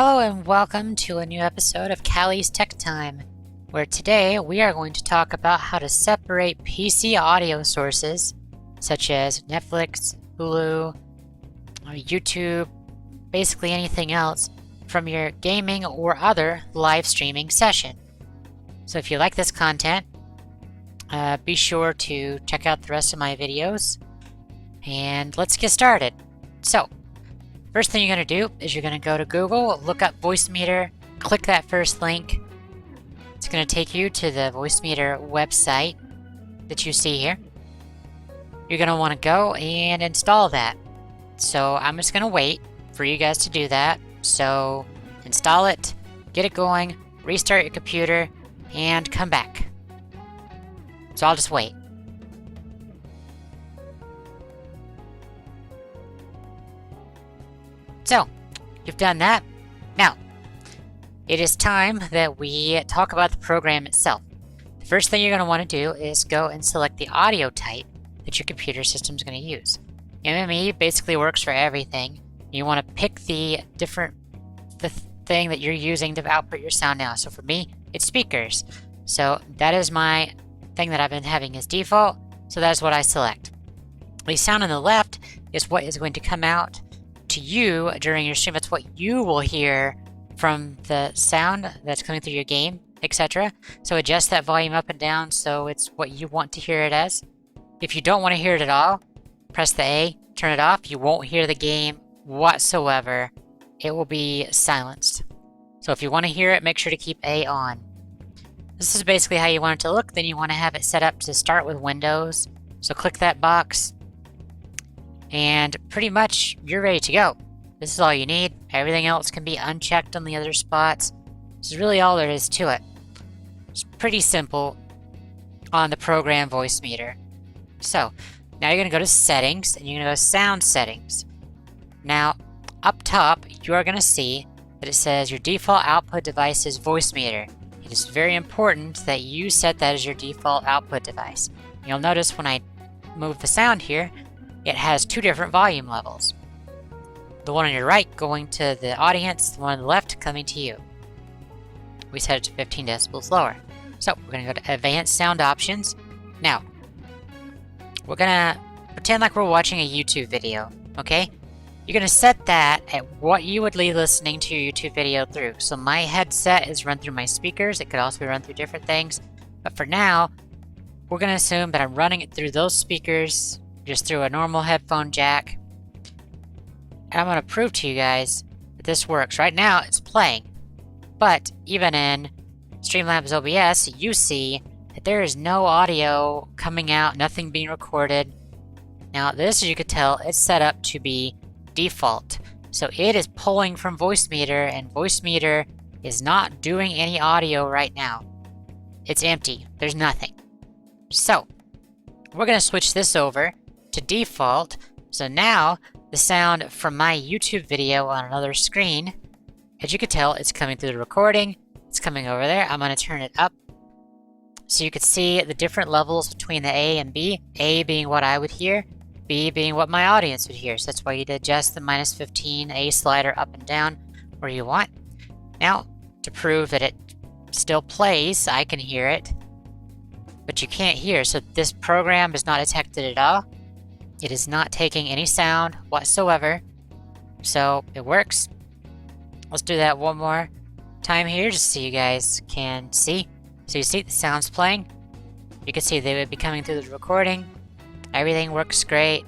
Hello and welcome to a new episode of Callie's Tech Time, where today we are going to talk about how to separate PC audio sources such as Netflix, Hulu, YouTube, basically anything else from your gaming or other live streaming session. So if you like this content, be sure to check out the rest of my videos and let's get started. So first thing you're going to do is you're going to go to Google, look up Voicemeeter, click that first link. It's going to take you to the Voicemeeter website that you see here. You're going to want to go and install that. So I'm just going to wait for you guys to do that. So install it, get it going, restart your computer, and come back. So I'll just wait. So, you've done that. Now, it is time that we talk about the program itself. The first thing you're going to want to do is go and select the audio type that your computer system is going to use. MME basically works for everything. You want to pick the thing that you're using to output your sound now. So for me, it's speakers. So that is my thing that I've been having as default. So that's what I select. The sound on the left is what is going to come out to you during your stream. That's what you will hear from the sound that's coming through your game, etc. So adjust that volume up and down so it's what you want to hear it as. If you don't want to hear it at all, press the A, turn it off. You won't hear the game whatsoever. It will be silenced. So if you want to hear it, make sure to keep A on. This is basically how you want it to look. Then you want to have it set up to start with Windows. So click that box. And pretty much you're ready to go. This is all you need. Everything else can be unchecked on the other spots. This is really all there is to it. It's pretty simple on the program Voicemeeter. So now you're going to go to settings and you're going to go to sound settings. Now up top you are going to see that it says your default output device is Voicemeeter. It is very important that you set that as your default output device. You'll notice when I move the sound here, it has two different volume levels. The one on your right going to the audience, the one on the left coming to you. We set it to 15 decibels lower. So we're going to go to Advanced Sound Options. Now, we're going to pretend like we're watching a YouTube video, okay? You're going to set that at what you would be listening to your YouTube video through. So my headset is run through my speakers. It could also be run through different things. But for now, we're going to assume that I'm running it through those speakers, just through a normal headphone jack. And I'm going to prove to you guys that this works. Right now, it's playing. But even in Streamlabs OBS, you see that there is no audio coming out, nothing being recorded. Now, this, as you could tell, it's set up to be default. So it is pulling from Voicemeeter, and Voicemeeter is not doing any audio right now. It's empty. There's nothing. So, we're going to switch this over to default. So now the sound from my YouTube video on another screen, as you can tell, it's coming through the recording. It's coming over there. I'm going to turn it up so you can see the different levels between the A and B. A being what I would hear, B being what my audience would hear. So that's why you'd adjust the -15 A slider up and down where you want. Now, to prove that it still plays, I can hear it, but you can't hear. So this program is not detected at all. It is not taking any sound whatsoever. So it works. Let's do that one more time here just so you guys can see. So you see the sound's playing. You can see they would be coming through the recording. Everything works great.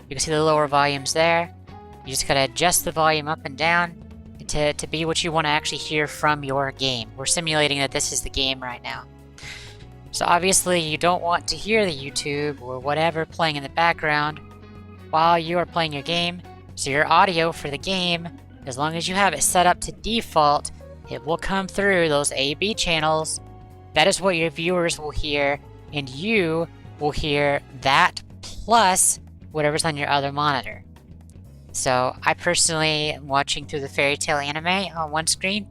You can see the lower volumes there. You just gotta adjust the volume up and down to be what you want to actually hear from your game. We're simulating that this is the game right now. So obviously you don't want to hear the YouTube or whatever playing in the background while you are playing your game. So your audio for the game, as long as you have it set up to default, it will come through those A/B channels. That is what your viewers will hear, and you will hear that plus whatever's on your other monitor. So I personally am watching through the Fairy Tail anime on one screen,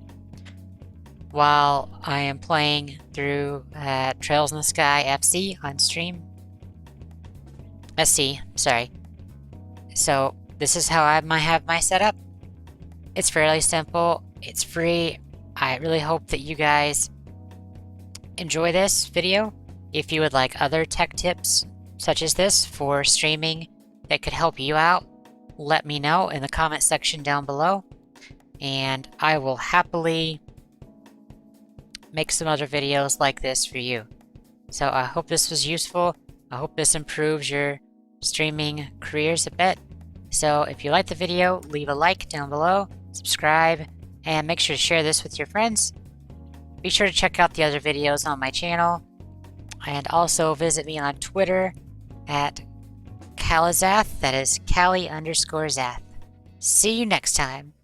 while I am playing through Trails in the Sky FC on stream. SC, sorry. So this is how I have my setup. It's fairly simple. It's free. I really hope that you guys enjoy this video. If you would like other tech tips such as this for streaming that could help you out, let me know in the comment section down below, and I will happily make some other videos like this for you. So I hope this was useful. I hope this improves your streaming careers a bit. So if you liked the video, leave a like down below, subscribe, and make sure to share this with your friends. Be sure to check out the other videos on my channel, and also visit me on Twitter at Calizath, that is Cali_Zath. See you next time.